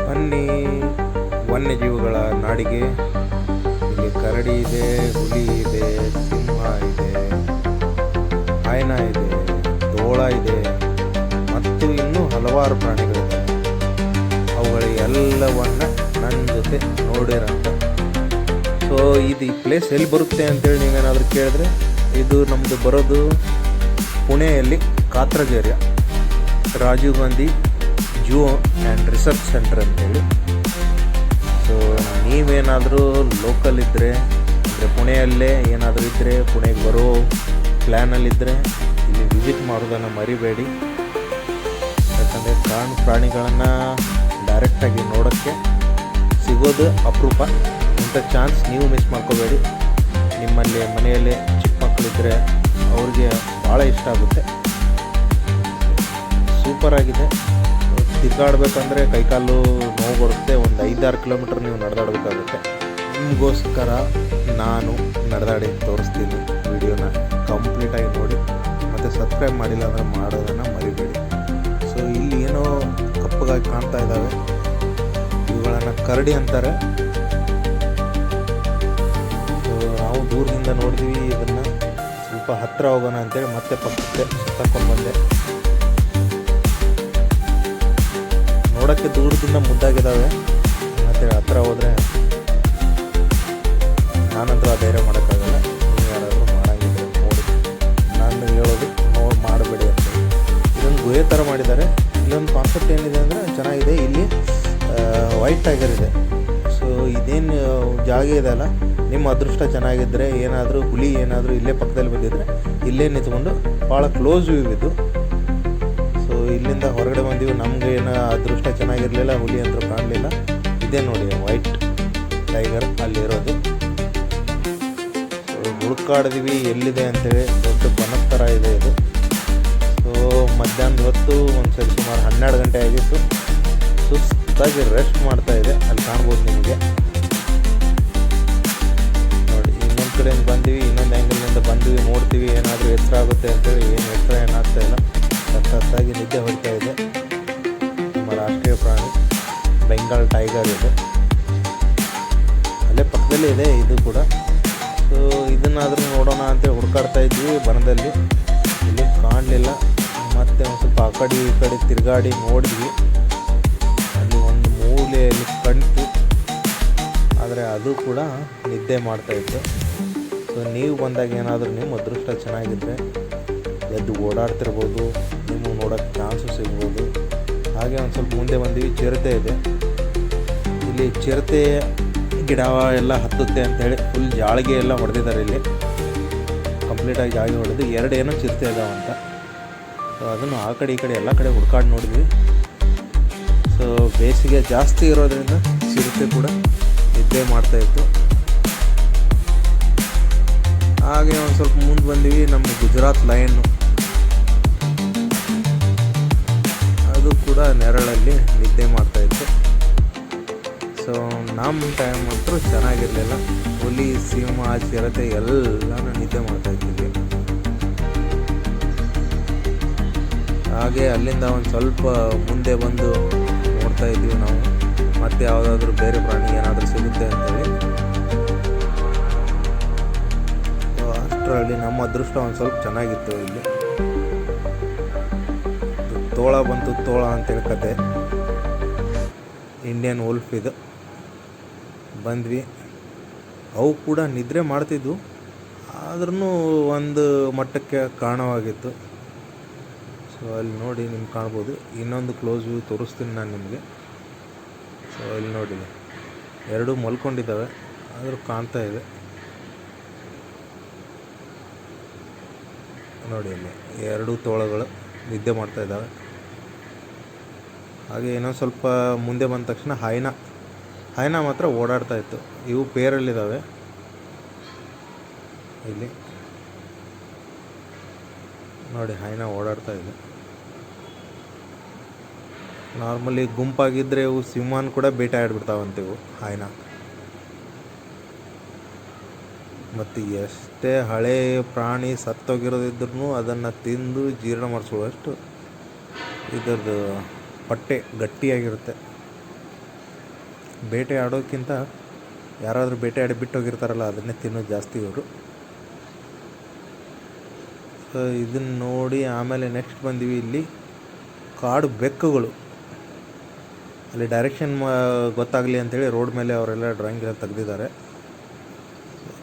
ಬನ್ನಿ ವನ್ಯಜೀವಿಗಳ ನಾಡಿಗೆ. ಇಲ್ಲಿ ಕರಡಿ ಇದೆ, ಹುಲಿ ಇದೆ, ಸಿಂಹ ಇದೆ, ಹಾಯ್ನ ಇದೆ, ತೋಳ ಇದೆ ಮತ್ತು ಇನ್ನೂ ಹಲವಾರು ಪ್ರಾಣಿಗಳಿವೆ. ಅವುಗಳೆಲ್ಲವನ್ನ ನನ್ನ ಜೊತೆ ನೋಡಿರಂತ. ಸೊ ಇದು ಈ ಪ್ಲೇಸ್ ಎಲ್ಲಿ ಬರುತ್ತೆ ಅಂತೇಳಿ ನೀವೇನಾದರೂ ಕೇಳಿದ್ರೆ, ಇದು ನಮ್ಮದು ಬರೋದು ಪುಣೆಯಲ್ಲಿ Katraj, Rajiv Gandhi zoo and research centre ಅಂತೇಳಿ. ಸೊ ನೀವೇನಾದರೂ ಲೋಕಲ್ ಇದ್ದರೆ, ಅಂದರೆ ಪುಣೆಯಲ್ಲೇ ಏನಾದರೂ ಇದ್ದರೆ, ಪುಣೆಗೆ ಬರೋ ಪ್ಲ್ಯಾನಲ್ಲಿದ್ದರೆ ಇಲ್ಲಿ ವಿಸಿಟ್ ಮಾಡೋದನ್ನು ಮರಿಬೇಡಿ. ಯಾಕಂದರೆ ಪ್ರಾಣಿಗಳನ್ನು ಡೈರೆಕ್ಟಾಗಿ ನೋಡೋಕ್ಕೆ ಸಿಗೋದು ಅಪರೂಪ. ಇಂಥ ಚಾನ್ಸ್ ನೀವು ಮಿಸ್ ಮಾಡ್ಕೋಬೇಡಿ. ನಿಮ್ಮಲ್ಲಿ ಮನೆಯಲ್ಲೇ ಚಿಕ್ಕ ಮಕ್ಕಳಿದ್ದರೆ ಅವ್ರಿಗೆ ಭಾಳ ಇಷ್ಟ ಆಗುತ್ತೆ. ಸೂಪರಾಗಿದೆ. ತಿರುಗಾಡ್ಬೇಕಂದ್ರೆ ಕೈಕಾಲು ನೋವು ಬರುತ್ತೆ. ಒಂದು 5-6 ಕಿಲೋಮೀಟ್ರ್ ನೀವು ನಡೆದಾಡಬೇಕಾಗುತ್ತೆ. ನಿಮಗೋಸ್ಕರ ನಾನು ನಡೆದಾಡಿ ತೋರಿಸ್ತೀನಿ. ವಿಡಿಯೋನ ಕಂಪ್ಲೀಟಾಗಿ ನೋಡಿ ಮತ್ತು ಸಬ್ಸ್ಕ್ರೈಬ್ ಮಾಡಿಲ್ಲ ಅಂದರೆ ಮಾಡೋದನ್ನು ಮರಿಬೇಡಿ. ಸೊ ಇಲ್ಲಿ ಏನೋ ಕಪ್ಪಗಾಗಿ ಕಾಣ್ತಾ ಇದ್ದಾವೆ, ಇವುಗಳನ್ನು ಕರಡಿ ಅಂತಾರೆ. ಸೊ ನಾವು ದೂರದಿಂದ ನೋಡಿದ್ವಿ, ಇದನ್ನು ಸ್ವಲ್ಪ ಹತ್ತಿರ ಹೋಗೋಣ ಅಂತೇಳಿ ಮತ್ತೆ ಪಕ್ಕಕ್ಕೆ ಸುತ್ತಾಕೊಂಡು ಬಂದೆ. ನೋಡೋಕ್ಕೆ ದೂರದಿಂದ ಮುದ್ದಾಗಿದ್ದಾವೆ, ಮತ್ತು ಹತ್ತಿರ ಹೋದರೆ ನಾನಂತೂ ಆ ಧೈರ್ಯ ಮಾಡೋಕ್ಕಾಗಲ್ಲ. ನೀವು ಯಾರಾದರೂ ಮಾಡೋಂಗಿದ್ರೆ ನೋಡಿ, ನಾನು ಹೇಳೋದು ನೋಡಿ ಮಾಡಬೇಡಿ ಅಂತ. ಇದೊಂದು ಗುಹೆ ಥರ ಮಾಡಿದ್ದಾರೆ. ಇಲ್ಲೊಂದು ಕಾನ್ಸೆಪ್ಟ್ ಏನಿದೆ ಅಂದರೆ ಚೆನ್ನಾಗಿದೆ. ಇಲ್ಲಿ ವೈಟ್ ಟೈಗರ್ ಇದೆ. ಸೊ ಇದೇನು ಜಾಗ ಇದೆ ಅಲ್ಲ, ನಿಮ್ಮ ಅದೃಷ್ಟ ಚೆನ್ನಾಗಿದ್ದರೆ, ಏನಾದರೂ ಹುಲಿ ಏನಾದರೂ ಇಲ್ಲೇ ಪಕ್ಕದಲ್ಲಿ ಬಂದಿದ್ದರೆ ಇಲ್ಲೇ ನಿಂತ್ಕೊಂಡು ಭಾಳ ಕ್ಲೋಸ್ ವ್ಯೂ ಇದು. ಸೊ ಇಲ್ಲಿಂದ ಹೊರಗಡೆ ಬಂದೀವಿ. ನಮಗೆ ಏನೋ ಅದೃಷ್ಟ ಚೆನ್ನಾಗಿರಲಿಲ್ಲ, ಹುಲಿ ಅಂತೂ ಕಾಣಲಿಲ್ಲ. ಇದೇ ನೋಡಿ ವೈಟ್ ಟೈಗರ್ ಅಲ್ಲಿರೋದು. ಸೊ ಹುಡುಕಾಡಿದ್ವಿ ಎಲ್ಲಿದೆ ಅಂತೇಳಿ. ದೊಡ್ಡ ಬನದ ಥರ ಇದೆ ಇದು. ಸೊ ಮಧ್ಯಾಹ್ನದ ಹೊತ್ತು ಒಂದು ಸರಿ ಸುಮಾರು 12 ಗಂಟೆ ಆಗಿತ್ತು. ಸುಸ್ತಾಗಿ ರೆಸ್ಟ್ ಮಾಡ್ತಾಯಿದೆ. ಅಲ್ಲಿ ಕಾಣ್ಬೋದು ನಿಮಗೆ. ನೋಡಿ ಇನ್ನೊಂದು ಕಡೆಯಿಂದ ಬಂದೀವಿ, ಇನ್ನೊಂದು ಆ್ಯಂಗಲ್ನಿಂದ ಬಂದೀವಿ. ನೋಡ್ತೀವಿ ಏನಾದರೂ ಎತ್ತರಾಗುತ್ತೆ ಅಂತೇಳಿ. ಏನು ಎತ್ತರ ಏನಾಗ್ತಾ ಇಲ್ಲ, ಸತ್ತಾಗಿ ನಿದ್ದೆ ಹೊಡಿತಾ ಇದೆ. ನಮ್ಮ ರಾಷ್ಟ್ರೀಯ ಪ್ರಾಣಿ ಬೆಂಗಾಲ್ ಟೈಗರ್ ಇದೆ. ಅಲ್ಲೇ ಪಕ್ಕದಲ್ಲೇ ಇದೆ ಇದು ಕೂಡ. ಸೊ ಇದನ್ನಾದರೂ ನೋಡೋಣ ಅಂತೇಳಿ ಹುಡುಕಾಡ್ತಾ ಇದ್ವಿ ಬನದಲ್ಲಿ. ಇಲ್ಲಿ ಕಾಣಲಿಲ್ಲ. ಮತ್ತೆ ಒಂದು ಸ್ವಲ್ಪ ಆ ಕಡೆ ಈ ಕಡೆ ತಿರುಗಾಡಿ ನೋಡಿದ್ವಿ. ಅಲ್ಲಿ ಒಂದು ಮೂಲೆಯಲ್ಲಿ ಕಣ್ತು, ಆದರೆ ಅದು ಕೂಡ ನಿದ್ದೆ ಮಾಡ್ತಾಯಿತ್ತು. ಸೊ ನೀವು ಬಂದಾಗ ಏನಾದರೂ ನಿಮ್ಮ ಅದೃಷ್ಟ ಚೆನ್ನಾಗಿದ್ದರೆ ಎದ್ದು ಓಡಾಡ್ತಿರ್ಬೋದು, ನೀವು ನೋಡೋಕ್ಕೆ ಚಾನ್ಸು ಸಿಗ್ಬೋದು. ಹಾಗೆ ಒಂದು ಸ್ವಲ್ಪ ಮುಂದೆ ಬಂದೀವಿ, ಚಿರತೆ ಇದೆ. ಇಲ್ಲಿ ಚಿರತೆ ಗಿಡ ಎಲ್ಲ ಹತ್ತುತ್ತೆ ಅಂಥೇಳಿ ಫುಲ್ ಜಾಳಿಗೆ ಎಲ್ಲ ಹೊಡೆದಿದ್ದಾರೆ. ಇಲ್ಲಿ ಕಂಪ್ಲೀಟಾಗಿ ಜಾಳಿಗೆ ಹೊಡೆದು 2 ಏನೋ ಚಿರತೆ ಇದಾವಂತ. ಸೊ ಅದನ್ನು ಆ ಕಡೆ ಈ ಕಡೆ ಎಲ್ಲ ಕಡೆ ಹುಡ್ಕಾಡಿ ನೋಡಿದ್ವಿ. ಸೊ ಬೇಸಿಗೆ ಜಾಸ್ತಿ ಇರೋದ್ರಿಂದ ಚಿರತೆ ಕೂಡ ನಿದ್ದೆ ಮಾಡ್ತಾಯಿತ್ತು. ಹಾಗೆ ಒಂದು ಸ್ವಲ್ಪ ಮುಂದೆ ಬಂದೀವಿ. ನಮ್ಮ ಗುಜರಾತ್ ಲಯನ್ನು ಅದು ಕೂಡ ನೆರಳಲ್ಲಿ ನಿದ್ದೆ ಮಾಡ್ತಾಯಿತ್ತು. ಸೊ ನಮ್ಮ ಟೈಮ್ ಅಂತೂ ಚೆನ್ನಾಗಿರಲಿಲ್ಲ. ಹುಲಿ, ಸಿಂಹ, ಚಿರತೆ ಎಲ್ಲನೂ ನಿದ್ದೆ ಮಾಡ್ತಾಯಿದ್ದೀವಿ. ಹಾಗೆ ಅಲ್ಲಿಂದ ಒಂದು ಸ್ವಲ್ಪ ಮುಂದೆ ಬಂದು ನೋಡ್ತಾ ಇದ್ದೀವಿ ನಾವು, ಮತ್ತೆ ಯಾವುದಾದ್ರೂ ಬೇರೆ ಪ್ರಾಣಿ ಏನಾದರೂ ಸಿಗುತ್ತೆ ಅಂತೇಳಿ. ಅಷ್ಟರಲ್ಲಿ ನಮ್ಮ ಅದೃಷ್ಟ ಒಂದು ಸ್ವಲ್ಪ ಚೆನ್ನಾಗಿತ್ತು. ಇಲ್ಲಿ ತೋಳ ಬಂತು, ತೋಳ ಅಂತೇಳಿ ಕತೆ. ಇಂಡಿಯನ್ ವೋಲ್ಫ್ ಇದು. ಬಂದ್ವಿ. ಅವು ಕೂಡ ನಿದ್ರೆ ಮಾಡ್ತಿದ್ವು, ಆದ್ರೂ ಒಂದು ಮಟ್ಟಕ್ಕೆ ಕಾರಣವಾಗಿತ್ತು. ಸೊ ಅಲ್ಲಿ ನೋಡಿ ನಿಮ್ಗೆ ಕಾಣ್ಬೋದು. ಇನ್ನೊಂದು ಕ್ಲೋಸ್ ವ್ಯೂ ತೋರಿಸ್ತೀನಿ ನಾನು ನಿಮಗೆ. ಸೊ ಇಲ್ಲಿ ನೋಡಿ, 2 ಮಲ್ಕೊಂಡಿದ್ದಾವೆ, ಆದರೂ ಕಾಣ್ತಾ ಇದೆ. ನೋಡಿ ಅಲ್ಲಿ 2 ತೋಳಗಳು ನಿದ್ದೆ ಮಾಡ್ತಾ ಇದ್ದಾವೆ. ಹಾಗೆ ಇನ್ನೊಂದು ಸ್ವಲ್ಪ ಮುಂದೆ ಬಂದ ತಕ್ಷಣ ಹೈನಾ ಮಾತ್ರ ಓಡಾಡ್ತಾ ಇತ್ತು. ಇವು ಪೇರಲ್ಲಿದ್ದಾವೆ. ಇಲ್ಲಿ ನೋಡಿ ಹೈನಾ ಓಡಾಡ್ತಾ ಇದೆ. ನಾರ್ಮಲಿ ಗುಂಪಾಗಿದ್ದರೆ ಇವು ಸಿಂಹನ ಕೂಡ ಬೇಟೆ ಆಡ್ಬಿಡ್ತಾವಂತೆ ಇವು ಹೈನಾ. ಮತ್ತು ಎಷ್ಟೇ ಹಳೆ ಪ್ರಾಣಿ ಸತ್ತೋಗಿರೋದಿದ್ರೂ ಅದನ್ನು ತಿಂದು ಜೀರ್ಣ ಮಾಡಿಸುವಷ್ಟು ಇದರದ್ದು ಹೊಟ್ಟೆ ಗಟ್ಟಿಯಾಗಿರುತ್ತೆ. ಬೇಟೆ ಆಡೋಕ್ಕಿಂತ ಯಾರಾದರೂ ಬೇಟೆ ಆಡಿ ಬಿಟ್ಟು ಹೋಗಿರ್ತಾರಲ್ಲ ಅದನ್ನೇ ತಿನ್ನೋದು ಜಾಸ್ತಿ ಇವರು. ಸೊ ಇದನ್ನು ನೋಡಿ ಆಮೇಲೆ ನೆಕ್ಸ್ಟ್ ಬಂದೀವಿ ಇಲ್ಲಿ ಕಾಡು ಬೆಕ್ಕುಗಳು. ಅಲ್ಲಿ ಡೈರೆಕ್ಷನ್ ಗೊತ್ತಾಗಲಿ ಅಂಥೇಳಿ ರೋಡ್ ಮೇಲೆ ಅವರೆಲ್ಲ ಡ್ರಾಯಿಂಗ್ ಎಲ್ಲ ತೆಗೆದಿದ್ದಾರೆ.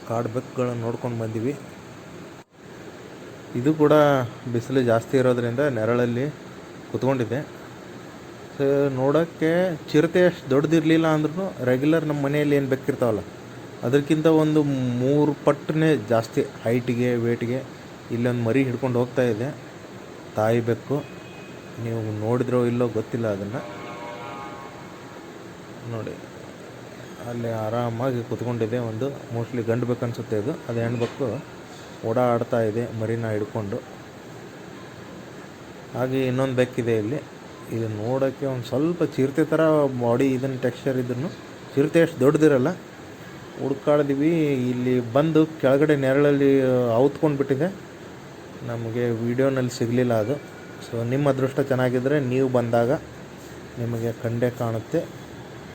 ಕಾಡು ಬೆಕ್ಕುಗಳನ್ನು ನೋಡ್ಕೊಂಡು ಬಂದೀವಿ. ಇದು ಕೂಡ ಬಿಸಿಲು ಜಾಸ್ತಿ ಇರೋದ್ರಿಂದ ನೆರಳಲ್ಲಿ ಕುತ್ಕೊಂಡಿದೆ. ಸೊ ನೋಡೋಕ್ಕೆ ಚಿರತೆ ಅಷ್ಟು ದೊಡ್ಡದಿರಲಿಲ್ಲ ಅಂದ್ರೂ ರೆಗ್ಯುಲರ್ ನಮ್ಮ ಮನೆಯಲ್ಲಿ ಏನು ಬೆಕ್ಕಿರ್ತಾವಲ್ಲ ಅದಕ್ಕಿಂತ ಒಂದು 3 ಪಟ್ಟನೇ ಜಾಸ್ತಿ ಹೈಟಿಗೆ ವೇಟಿಗೆ ಇಲ್ಲೊಂದು ಮರಿ ಹಿಡ್ಕೊಂಡು ಹೋಗ್ತಾ ಇದೆ, ತಾಯಿ ಬೆಕ್ಕು. ನೀವು ನೋಡಿದ್ರೋ ಇಲ್ಲೋ ಗೊತ್ತಿಲ್ಲ, ಅದನ್ನು ನೋಡಿ ಅಲ್ಲಿ ಆರಾಮಾಗಿ ಕುತ್ಕೊಂಡಿದೆ. ಒಂದು ಮೋಸ್ಟ್ಲಿ ಗಂಡು ಬೆಕ್ಕು ಅನಿಸುತ್ತೆ ಇದು, ಅದು ಹೆಣ್ಬೆಕ್ಕು ಓಡಾಡ್ತಾ ಇದೆ ಮರಿನ ಹಿಡ್ಕೊಂಡು. ಹಾಗೆ ಇನ್ನೊಂದು ಬೆಕ್ಕಿದೆ ಇಲ್ಲಿ. ಇದು ನೋಡೋಕ್ಕೆ ಒಂದು ಸ್ವಲ್ಪ ಚಿರತೆ ಥರ ಬಾಡಿ ಇದನ್ನು ಟೆಕ್ಸ್ಚರ್ ಇದ್ರೂ ಚಿರತೆ ಅಷ್ಟು ದೊಡ್ಡದಿರಲ್ಲ. ಹುಡ್ಕಾಡಿದ್ವಿ, ಇಲ್ಲಿ ಬಂದು ಕೆಳಗಡೆ ನೆರಳಲ್ಲಿ ಔತ್ಕೊಂಡು ಬಿಟ್ಟಿದೆ. ನಮಗೆ ವೀಡಿಯೋನಲ್ಲಿ ಸಿಗಲಿಲ್ಲ ಅದು. ಸೊ ನಿಮ್ಮ ಅದೃಷ್ಟ ಚೆನ್ನಾಗಿದ್ದರೆ ನೀವು ಬಂದಾಗ ನಿಮಗೆ ಕಂಡೇ ಕಾಣುತ್ತೆ.